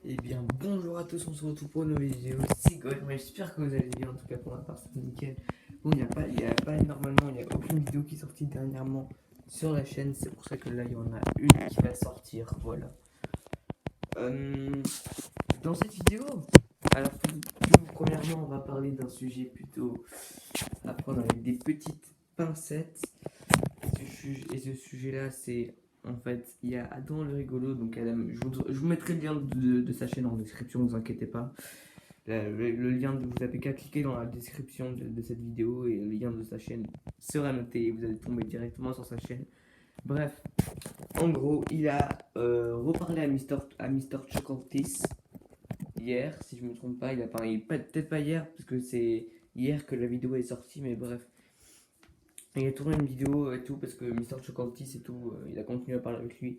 Eh bien, bonjour à tous, on se retrouve pour une nouvelle vidéo. C'est God, mais j'espère que vous allez bien. En tout cas, pour ma part, c'est nickel. Bon, il y a pas énormément, il n'y a aucune vidéo qui est sortie dernièrement sur la chaîne. C'est pour ça que là, il y en a une qui va sortir. Voilà. Euh, dans cette vidéo, alors, premièrement, on va parler d'un sujet plutôt à prendre avec des petites pincettes. Et ce sujet-là, c'est en fait, il y a Adam le rigolo. Donc, Adam, je vous mettrai le lien de sa chaîne en description, ne vous inquiétez pas. Le lien, vous n'avez qu'à cliquer dans la description de cette vidéo et le lien de sa chaîne sera noté et vous allez tomber directement sur sa chaîne. Bref, en gros, il a reparlé à Mister Chocoltis hier, si je me trompe pas. Il a parlé, peut-être pas hier, parce que c'est hier que la vidéo est sortie, mais bref. Il a tourné une vidéo et tout, parce que Mister Chocoltis et tout, il a continué à parler avec lui.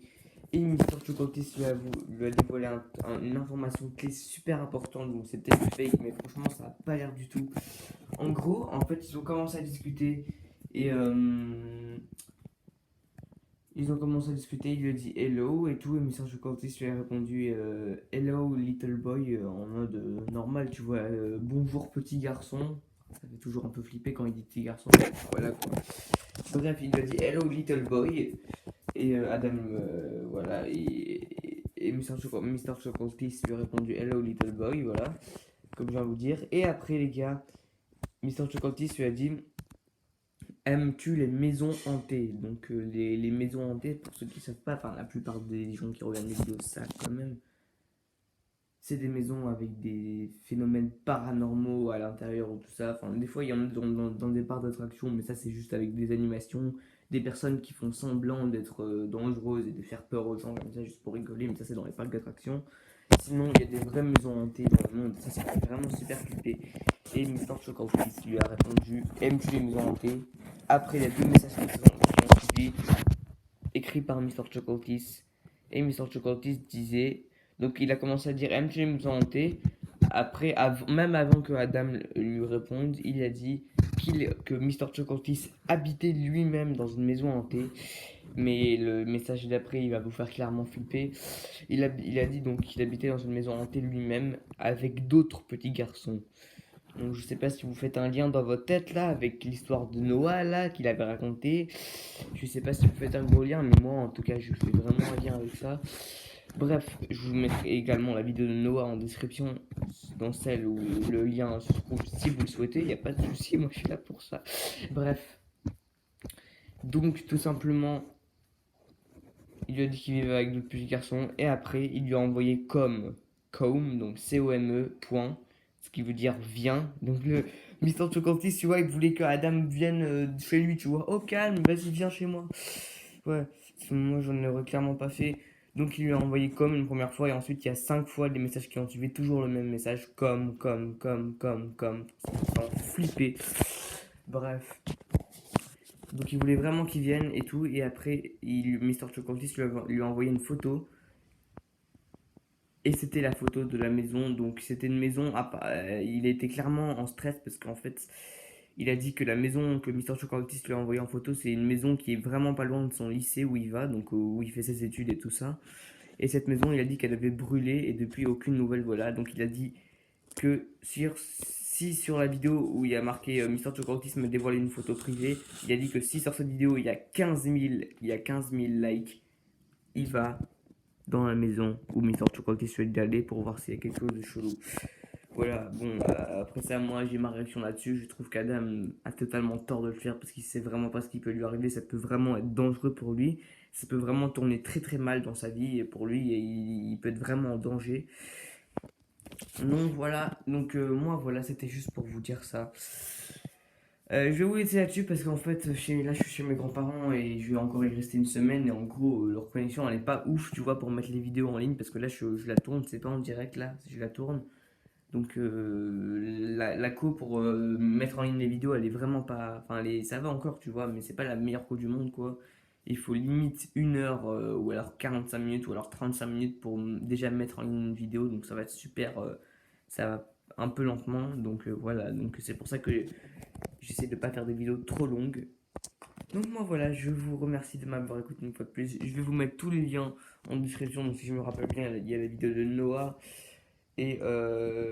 Et Mister Chocoltis lui a dévoilé une information clé super importante, donc c'est peut-être fake, mais franchement ça n'a pas l'air du tout. En gros, en fait, ils ont commencé à discuter et il lui a dit hello et tout, et Mr. Chocoltis lui a répondu hello little boy en mode normal, tu vois, bonjour petit garçon. Ça fait toujours un peu flipper quand il dit petit garçon, voilà quoi. Bref, il lui a dit hello little boy, et Adam, voilà, et Mr. Chocoltis lui a répondu hello little boy, voilà, comme je viens de vous dire. Et après, les gars, Mr. Chocoltis lui a dit aimes-tu les maisons hantées? Donc, les maisons hantées, pour ceux qui ne savent pas, enfin, la plupart des gens qui regardent les vidéos savent quand même. C'est des maisons avec des phénomènes paranormaux à l'intérieur ou tout ça. Enfin, des fois, il y en a dans des parcs d'attraction, mais ça, c'est juste avec des animations, des personnes qui font semblant d'être dangereuses et de faire peur aux gens comme ça, juste pour rigoler, mais ça, c'est dans les parcs d'attraction. Sinon, il y a des vraies maisons hantées dans le monde, ça, c'est vraiment super flippé. Et Mister Chocolate lui a répondu aimes-tu les maisons hantées? Après, il y a deux messages qui ont suivi, écrits par Mister Chocolatis. Et Mister Chocolatis disait, donc il a commencé à dire aimes-tu les maisons hantées? Après, même avant que Adam lui réponde, il a dit que Mister Chocolatis habitait lui-même dans une maison hantée. Mais le message d'après, il va vous faire clairement flipper. Il a dit donc qu'il habitait dans une maison hantée lui-même avec d'autres petits garçons. Donc je sais pas si vous faites un lien dans votre tête là avec l'histoire de Noah là qu'il avait raconté. Je sais pas si vous faites un gros lien, mais moi en tout cas je fais vraiment un lien avec ça. Bref, je vous mettrai également la vidéo de Noah en description, dans celle où le lien se trouve si vous le souhaitez, il n'y a pas de souci, moi je suis là pour ça. Bref, donc tout simplement, il lui a dit qu'il vivait avec d'autres petits garçons, et après il lui a envoyé comme, donc C-O-M-E, point, ce qui veut dire viens. Donc le Mister Chocolate, tu vois, il voulait que Adam vienne chez lui, tu vois. Oh calme, vas-y, viens chez moi. Ouais, moi je ne l'aurais clairement pas fait. Donc il lui a envoyé comme une première fois, et ensuite il y a 5 fois des messages qui ont suivi, toujours le même message, comme, sans flipper. Bref. Donc il voulait vraiment qu'il vienne et tout, et après, Mister Chocolate lui a envoyé une photo, et c'était la photo de la maison. Donc c'était une maison, il était clairement en stress parce qu'en fait, il a dit que la maison que Mister Chocolate lui a envoyée en photo, c'est une maison qui est vraiment pas loin de son lycée où il va, donc où il fait ses études et tout ça. Et cette maison, il a dit qu'elle avait brûlé et depuis aucune nouvelle, voilà. Donc il a dit que si sur la vidéo où il y a marqué Mister Chocolate me dévoile une photo privée, il a dit que si sur cette vidéo il y a 15 000 likes, il va dans la maison où Mister Chocolate souhaite d'aller pour voir s'il y a quelque chose de chelou. Voilà, bon, après ça, moi j'ai ma réaction là-dessus. Je trouve qu'Adam a totalement tort de le faire parce qu'il sait vraiment pas ce qui peut lui arriver. Ça peut vraiment être dangereux pour lui. Ça peut vraiment tourner très très mal dans sa vie et pour lui. Et il peut être vraiment en danger. Donc voilà, donc moi voilà, c'était juste pour vous dire ça. Je vais vous laisser là-dessus parce qu'en fait, là je suis chez mes grands-parents et je vais encore y rester une semaine. Et en gros, leur connexion elle est pas ouf, tu vois, pour mettre les vidéos en ligne parce que là je la tourne, c'est pas en direct là, je la tourne. Donc la co pour mettre en ligne les vidéos, elle est vraiment pas. Enfin, ça va encore, tu vois, mais c'est pas la meilleure co du monde, quoi. Il faut limite 1 heure ou alors 45 minutes ou alors 35 minutes pour déjà mettre en ligne une vidéo. Donc ça va être super. Ça va un peu lentement. Donc voilà. Donc c'est pour ça que j'essaie de pas faire des vidéos trop longues. Donc moi voilà, je vous remercie de m'avoir écouté une fois de plus. Je vais vous mettre tous les liens en description. Donc si je me rappelle bien, il y a la vidéo de Noah. Et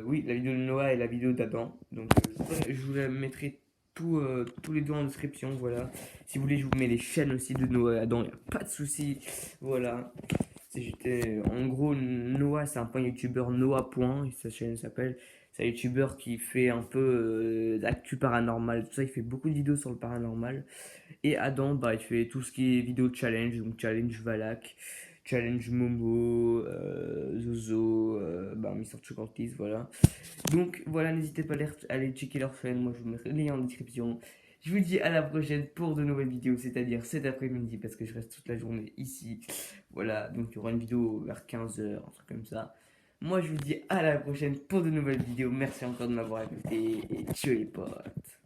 oui, la vidéo de Noah et la vidéo d'Adam. Donc je vous la mettrai tous les deux en description. Voilà. Si vous voulez, je vous mets les chaînes aussi de Noah et Adam. Il n'y a pas de souci. Voilà. En gros, Noah, c'est un point youtubeur Noah. Point, et sa chaîne s'appelle. C'est un youtubeur qui fait un peu d'actu paranormal. Tout ça, il fait beaucoup de vidéos sur le paranormal. Et Adam, bah, il fait tout ce qui est vidéo challenge, donc challenge Valak, challenge Momo, Zozo, bah, Mister Chocolatisse, voilà. Donc voilà, n'hésitez pas à aller checker leur chaîne, moi je vous mettrai le lien en description. Je vous dis à la prochaine pour de nouvelles vidéos, c'est-à-dire cet après-midi, parce que je reste toute la journée ici. Voilà, donc il y aura une vidéo vers 15 h, un truc comme ça. Moi je vous dis à la prochaine pour de nouvelles vidéos. Merci encore de m'avoir écouté et ciao les potes.